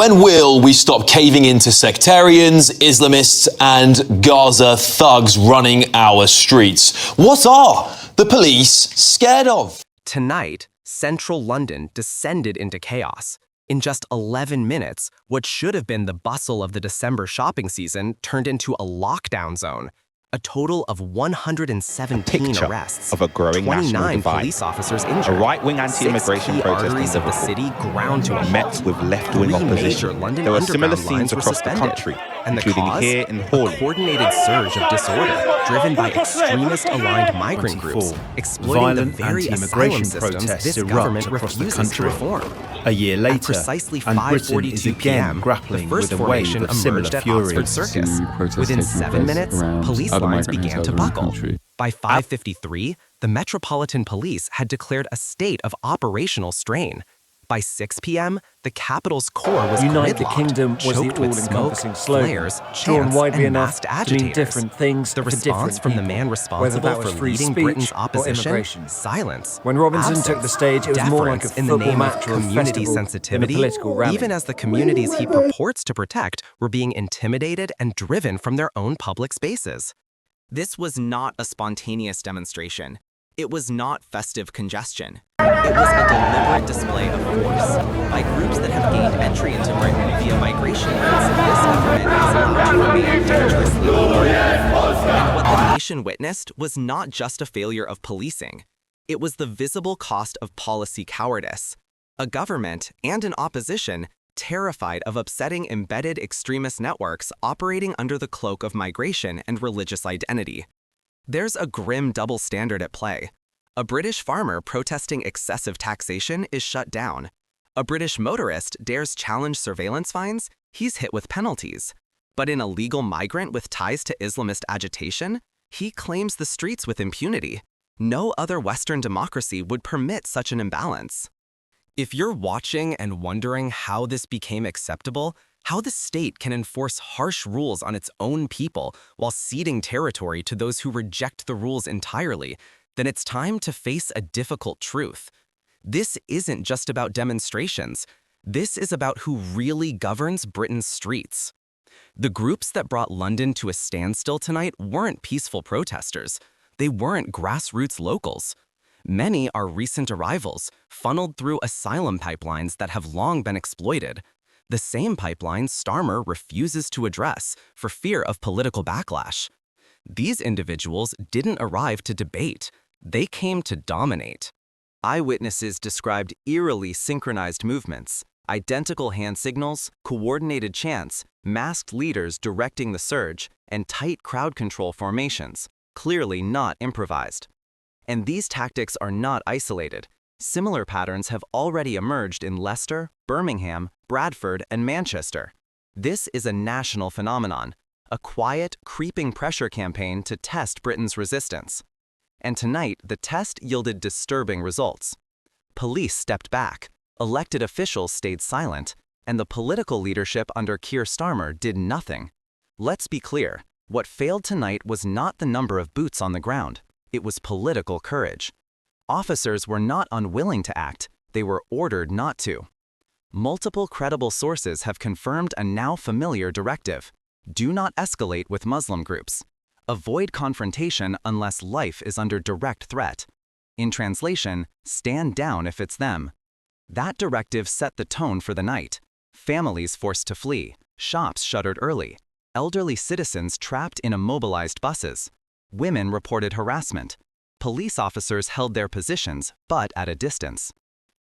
When will we stop caving into sectarians, Islamists and Gaza thugs running our streets? What are the police scared of? Tonight, central London descended into chaos. In just 11 minutes, what should have been the bustle of the December shopping season turned into a lockdown zone. A total of 117 arrests, of a growing 29 police officers injured, a right-wing anti-immigration protest arteries of the city ground to a met halt. with left-wing opposition. London There were similar underground lines scenes were across the suspended. country, And the including cause? here in A Hawley. coordinated surge of disorder driven by extremist-aligned migrant groups, exploiting the very asylum systems this government refuses to reform. A year later, At precisely and Britain is 5:42 again p.m., grappling the first with a wave formation of similar emerged at fury. Oxford Circus. Within 7 minutes, police lines began to buckle. By 5:53, the Metropolitan Police had declared a state of operational strain. By 6 p.m., the capital's core was Unite the gridlocked, Kingdom was the choked with smoke, all-encompassing slogan, flares, drawn chants, widely and enough masked to mean agitators. different things The for response different from the people, man whether responsible that was for free leading speech Britain's or opposition, immigration. silence. When Robinson absence, took the stage, it was more like a deference in the football name match of or a community festival than a sensitivity, political rally. even as the communities he purports to protect were being intimidated and driven from their own public spaces. This was not a spontaneous demonstration. It was not festive congestion. It was a deliberate display of force by groups that have gained entry into Britain via migration routes this government is allowed to remain dangerously open. And what the nation witnessed was not just a failure of policing. It was the visible cost of policy cowardice. A government and an opposition terrified of upsetting embedded extremist networks operating under the cloak of migration and religious identity. There's a grim double standard at play. A British farmer protesting excessive taxation is shut down. A British motorist dares challenge surveillance fines, he's hit with penalties. But an illegal migrant with ties to Islamist agitation, he claims the streets with impunity. No other Western democracy would permit such an imbalance. If you're watching and wondering how this became acceptable, how the state can enforce harsh rules on its own people while ceding territory to those who reject the rules entirely, then it's time to face a difficult truth. This isn't just about demonstrations. This is about who really governs Britain's streets. The groups that brought London to a standstill tonight weren't peaceful protesters. They weren't grassroots locals. Many are recent arrivals, funneled through asylum pipelines that have long been exploited. The same pipelines Starmer refuses to address for fear of political backlash. These individuals didn't arrive to debate. They came to dominate. Eyewitnesses described eerily synchronized movements, identical hand signals, coordinated chants, masked leaders directing the surge, and tight crowd control formations, clearly not improvised. And these tactics are not isolated. Similar patterns have already emerged in Leicester, Birmingham, Bradford, and Manchester. This is a national phenomenon, a quiet, creeping pressure campaign to test Britain's resistance. And tonight, the test yielded disturbing results. Police stepped back, elected officials stayed silent, and the political leadership under Keir Starmer did nothing. Let's be clear, what failed tonight was not the number of boots on the ground. It was political courage. Officers were not unwilling to act, they were ordered not to. Multiple credible sources have confirmed a now familiar directive. Do not escalate with Muslim groups. Avoid confrontation unless life is under direct threat. In translation, stand down if it's them. That directive set the tone for the night. Families forced to flee, shops shuttered early, elderly citizens trapped in immobilized buses. Women reported harassment. Police officers held their positions, but at a distance.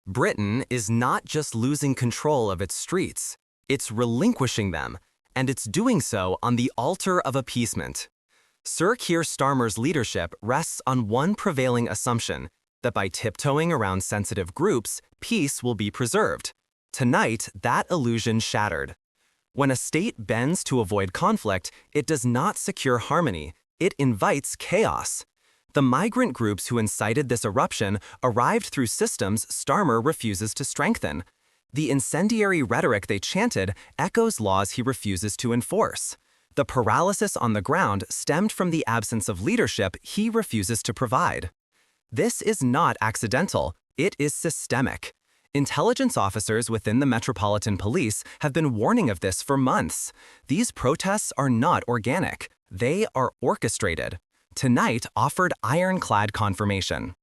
Britain is not just losing control of its streets, it's relinquishing them, and it's doing so on the altar of appeasement. Sir Keir Starmer's leadership rests on one prevailing assumption, that by tiptoeing around sensitive groups, peace will be preserved. Tonight, that illusion shattered. When a state bends to avoid conflict, it does not secure harmony, it invites chaos. The migrant groups who incited this eruption arrived through systems Starmer refuses to strengthen. The incendiary rhetoric they chanted echoes laws he refuses to enforce. The paralysis on the ground stemmed from the absence of leadership he refuses to provide. This is not accidental, it is systemic. Intelligence officers within the Metropolitan Police have been warning of this for months. These protests are not organic. They are orchestrated. Tonight offered ironclad confirmation.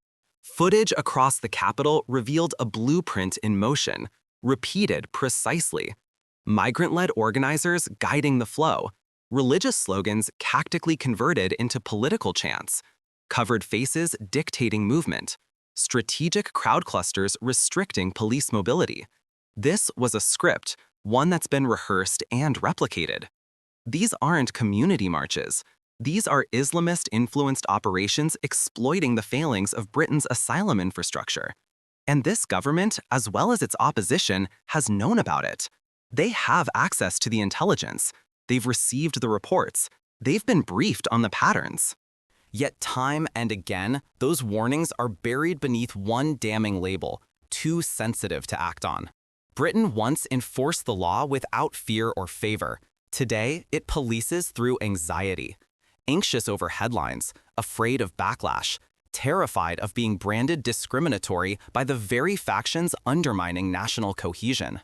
Footage across the Capitol revealed a blueprint in motion, repeated precisely. Migrant-led organizers guiding the flow, religious slogans tactically converted into political chants, covered faces dictating movement, strategic crowd clusters restricting police mobility. This was a script, one that's been rehearsed and replicated. These aren't community marches. These are Islamist-influenced operations exploiting the failings of Britain's asylum infrastructure. And this government, as well as its opposition, has known about it. They have access to the intelligence. They've received the reports. They've been briefed on the patterns. Yet time and again, those warnings are buried beneath one damning label, too sensitive to act on. Britain once enforced the law without fear or favor. Today, it polices through anxiety. Anxious over headlines, afraid of backlash, terrified of being branded discriminatory by the very factions undermining national cohesion.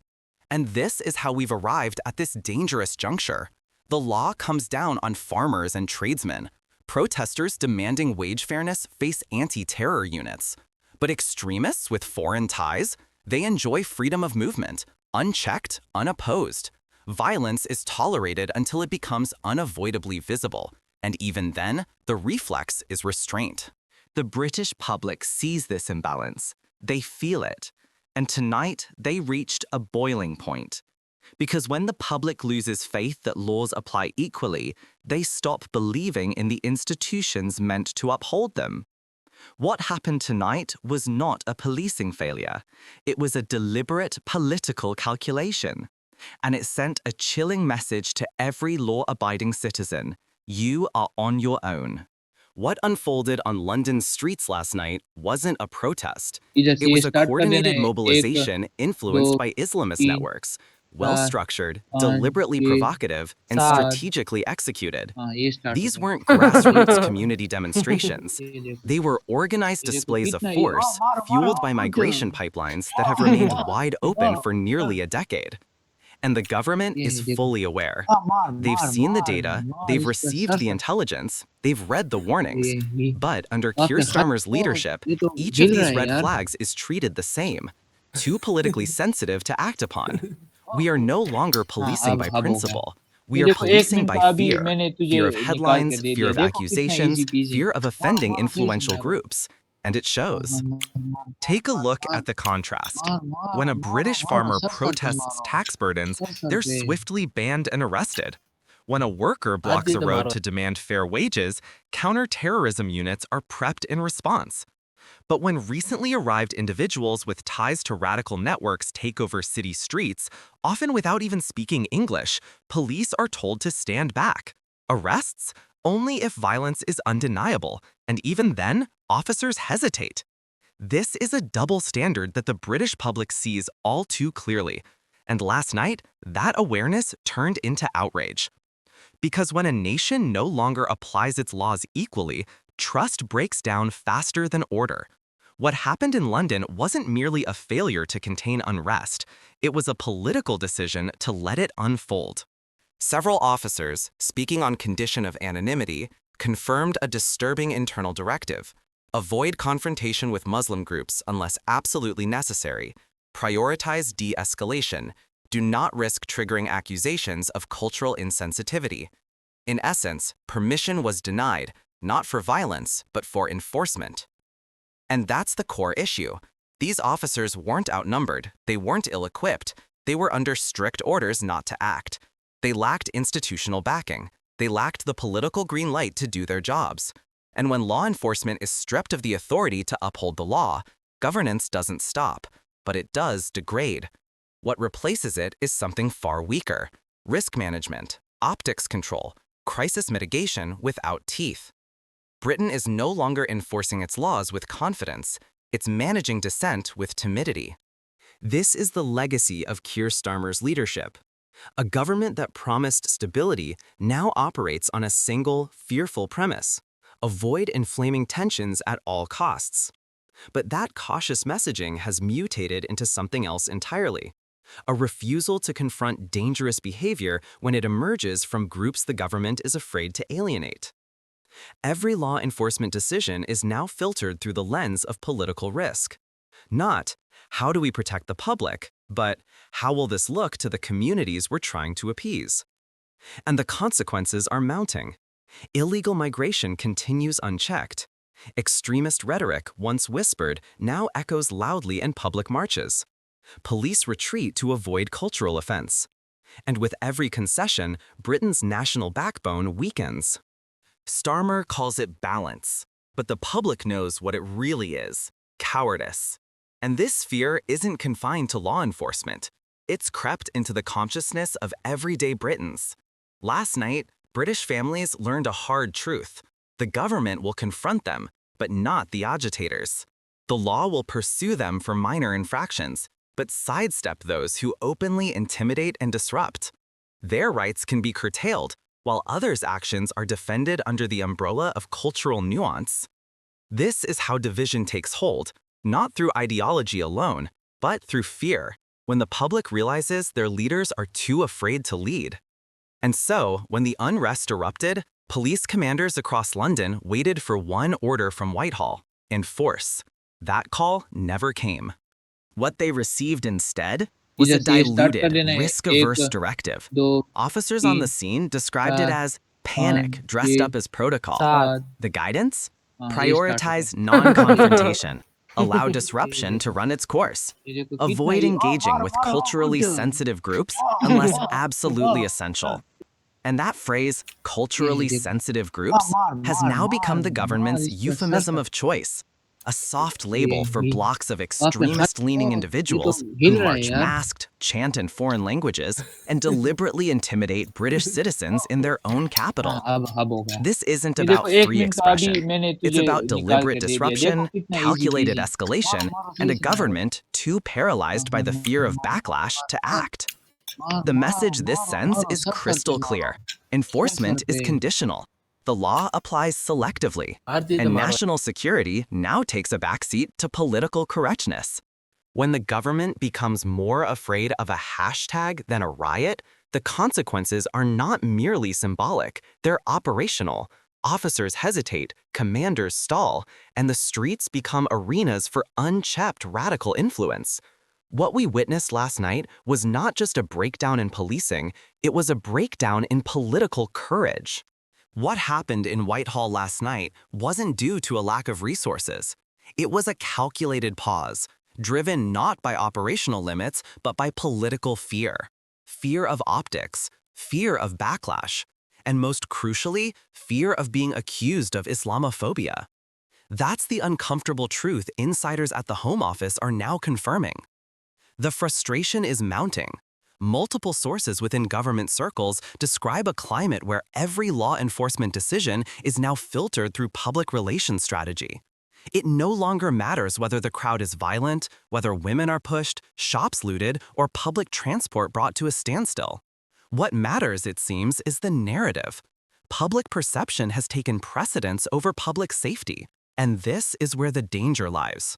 And this is how we've arrived at this dangerous juncture. The law comes down on farmers and tradesmen. Protesters demanding wage fairness face anti-terror units. But extremists with foreign ties, they enjoy freedom of movement, unchecked, unopposed. Violence is tolerated until it becomes unavoidably visible, and even then, the reflex is restraint. The British public sees this imbalance. They feel it. And tonight, they reached a boiling point. Because when the public loses faith that laws apply equally, they stop believing in the institutions meant to uphold them. What happened tonight was not a policing failure. It was a deliberate political calculation. And it sent a chilling message to every law-abiding citizen. You are on your own. What unfolded on London's streets last night wasn't a protest. It was a coordinated mobilization influenced by Islamist networks. Well-structured, deliberately provocative, and strategically executed. These weren't grassroots community demonstrations. They were organized displays of force, fueled by migration pipelines that have remained wide open for nearly a decade. And the government is fully aware. They've seen the data, they've received the intelligence, they've read the warnings. But under Keir Starmer's leadership, each of these red flags is treated the same, too politically sensitive to act upon. We are no longer policing by principle. We are policing by fear. Fear of headlines, fear of accusations, fear of offending influential groups. And it shows. Take a look at the contrast. When a British farmer protests tax burdens, they're swiftly banned and arrested. When a worker blocks a road to demand fair wages, counter-terrorism units are prepped in response. But when recently arrived individuals with ties to radical networks take over city streets, often without even speaking English, police are told to stand back. Arrests? Only if violence is undeniable, and even then, officers hesitate. This is a double standard that the British public sees all too clearly, and last night, that awareness turned into outrage. Because when a nation no longer applies its laws equally, trust breaks down faster than order. What happened in London wasn't merely a failure to contain unrest, it was a political decision to let it unfold. Several officers, speaking on condition of anonymity, confirmed a disturbing internal directive. Avoid confrontation with Muslim groups unless absolutely necessary. Prioritize de-escalation. Do not risk triggering accusations of cultural insensitivity. In essence, permission was denied, not for violence, but for enforcement. And that's the core issue. These officers weren't outnumbered, they weren't ill-equipped, they were under strict orders not to act. They lacked institutional backing. They lacked the political green light to do their jobs. And when law enforcement is stripped of the authority to uphold the law, governance doesn't stop, but it does degrade. What replaces it is something far weaker: risk management, optics control, crisis mitigation without teeth. Britain is no longer enforcing its laws with confidence, it's managing dissent with timidity. This is the legacy of Keir Starmer's leadership. A government that promised stability now operates on a single, fearful premise: avoid inflaming tensions at all costs. But that cautious messaging has mutated into something else entirely. A refusal to confront dangerous behavior when it emerges from groups the government is afraid to alienate. Every law enforcement decision is now filtered through the lens of political risk. Not, how do we protect the public, but how will this look to the communities we're trying to appease? And the consequences are mounting. Illegal migration continues unchecked. Extremist rhetoric, once whispered, now echoes loudly in public marches. Police retreat to avoid cultural offense. And with every concession, Britain's national backbone weakens. Starmer calls it balance, but the public knows what it really is: cowardice. And this fear isn't confined to law enforcement. It's crept into the consciousness of everyday Britons. Last night, British families learned a hard truth. The government will confront them, but not the agitators. The law will pursue them for minor infractions, but sidestep those who openly intimidate and disrupt. Their rights can be curtailed, while others' actions are defended under the umbrella of cultural nuance. This is how division takes hold, not through ideology alone, but through fear, when the public realizes their leaders are too afraid to lead. And so, when the unrest erupted, police commanders across London waited for one order from Whitehall: enforce. That call never came. What they received instead was a diluted, risk-averse directive. Officers on the scene described it as panic dressed up as protocol. The guidance? Prioritize non-confrontation. Allow disruption to run its course. Avoid engaging with culturally sensitive groups unless absolutely essential. And that phrase, culturally sensitive groups, has now become the government's euphemism of choice. A soft label for blocks of extremist-leaning individuals who march masked, chant in foreign languages, and deliberately intimidate British citizens in their own capital. This isn't about free expression. It's about deliberate disruption, calculated escalation, and a government too paralyzed by the fear of backlash to act. The message this sends is crystal clear. Enforcement is conditional. The law applies selectively, and national security now takes a backseat to political correctness. When the government becomes more afraid of a hashtag than a riot, the consequences are not merely symbolic, they're operational. Officers hesitate, commanders stall, and the streets become arenas for unchecked radical influence. What we witnessed last night was not just a breakdown in policing, it was a breakdown in political courage. What happened in Whitehall last night wasn't due to a lack of resources. It was a calculated pause, driven not by operational limits, but by political fear. Fear of optics, fear of backlash, and most crucially, fear of being accused of Islamophobia. That's the uncomfortable truth insiders at the Home Office are now confirming. The frustration is mounting. Multiple sources within government circles describe a climate where every law enforcement decision is now filtered through public relations strategy. It no longer matters whether the crowd is violent, whether women are pushed, shops looted, or public transport brought to a standstill. What matters, it seems, is the narrative. Public perception has taken precedence over public safety, and this is where the danger lies.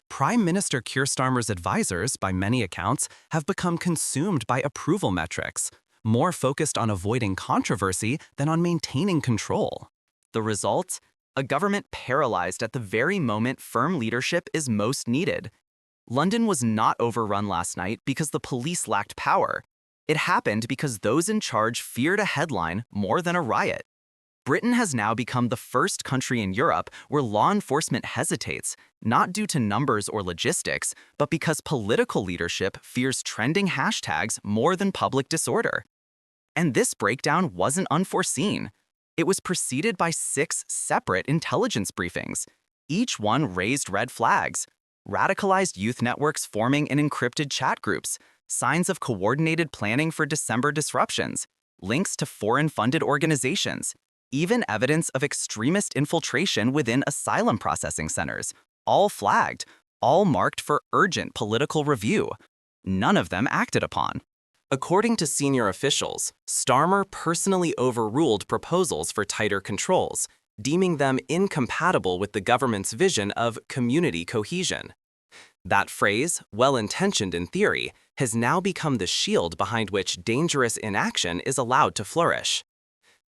Prime Minister Keir Starmer's advisors, by many accounts, have become consumed by approval metrics, more focused on avoiding controversy than on maintaining control. The result? A government paralyzed at the very moment firm leadership is most needed. London was not overrun last night because the police lacked power. It happened because those in charge feared a headline more than a riot. Britain has now become the first country in Europe where law enforcement hesitates, not due to numbers or logistics, but because political leadership fears trending hashtags more than public disorder. And this breakdown wasn't unforeseen. It was preceded by 6 separate intelligence briefings. Each one raised red flags: radicalized youth networks forming in encrypted chat groups, signs of coordinated planning for December disruptions, links to foreign-funded organizations, even evidence of extremist infiltration within asylum processing centers, all flagged, all marked for urgent political review. None of them acted upon. According to senior officials, Starmer personally overruled proposals for tighter controls, deeming them incompatible with the government's vision of community cohesion. That phrase, well-intentioned in theory, has now become the shield behind which dangerous inaction is allowed to flourish.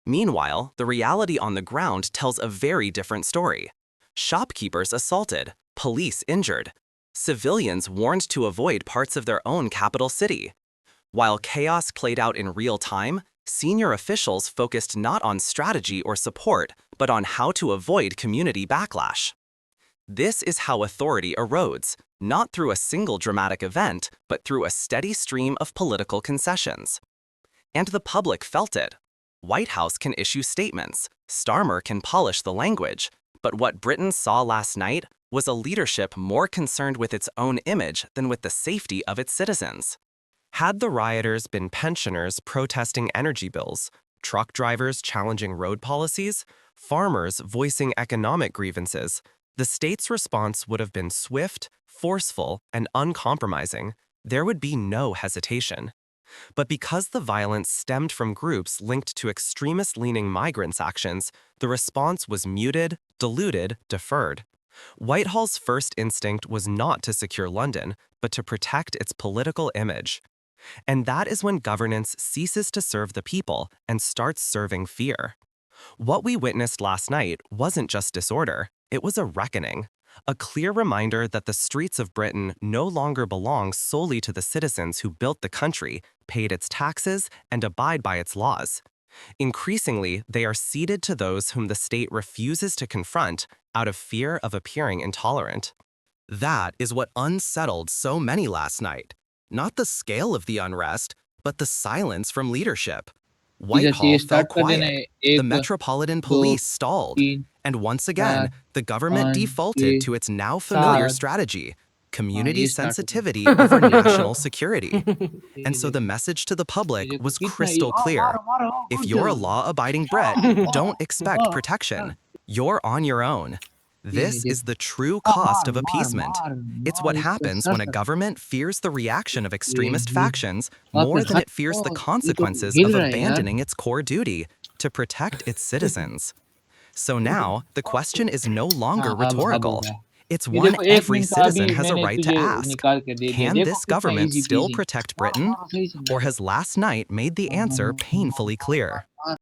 Meanwhile, the reality on the ground tells a very different story. Shopkeepers assaulted, police injured, civilians warned to avoid parts of their own capital city. While chaos played out in real time, senior officials focused not on strategy or support, but on how to avoid community backlash. This is how authority erodes, not through a single dramatic event, but through a steady stream of political concessions. And the public felt it. White House can issue statements, Starmer can polish the language, but what Britain saw last night was a leadership more concerned with its own image than with the safety of its citizens. Had the rioters been pensioners protesting energy bills, truck drivers challenging road policies, farmers voicing economic grievances, the state's response would have been swift, forceful, and uncompromising. There would be no hesitation. But because the violence stemmed from groups linked to extremist-leaning migrants' actions, the response was muted, diluted, deferred. Whitehall's first instinct was not to secure London, but to protect its political image. And that is when governance ceases to serve the people and starts serving fear. What we witnessed last night wasn't just disorder, it was a reckoning. A clear reminder that the streets of Britain no longer belong solely to the citizens who built the country, paid its taxes, and abide by its laws. Increasingly, they are ceded to those whom the state refuses to confront out of fear of appearing intolerant. That is what unsettled so many last night. Not the scale of the unrest, but the silence from leadership. Whitehall fell quiet, the Metropolitan Police stalled, and once again, the government defaulted to its now familiar strategy, community sensitivity over national security. And so the message to the public was crystal clear. If you're a law-abiding Brit, don't expect protection. You're on your own. This is the true cost of appeasement. It's what happens when a government fears the reaction of extremist factions more than it fears the consequences of abandoning its core duty to protect its citizens. So now, the question is no longer rhetorical. It's one every citizen has a right to ask. Can this government still protect Britain? Or has last night made the answer painfully clear?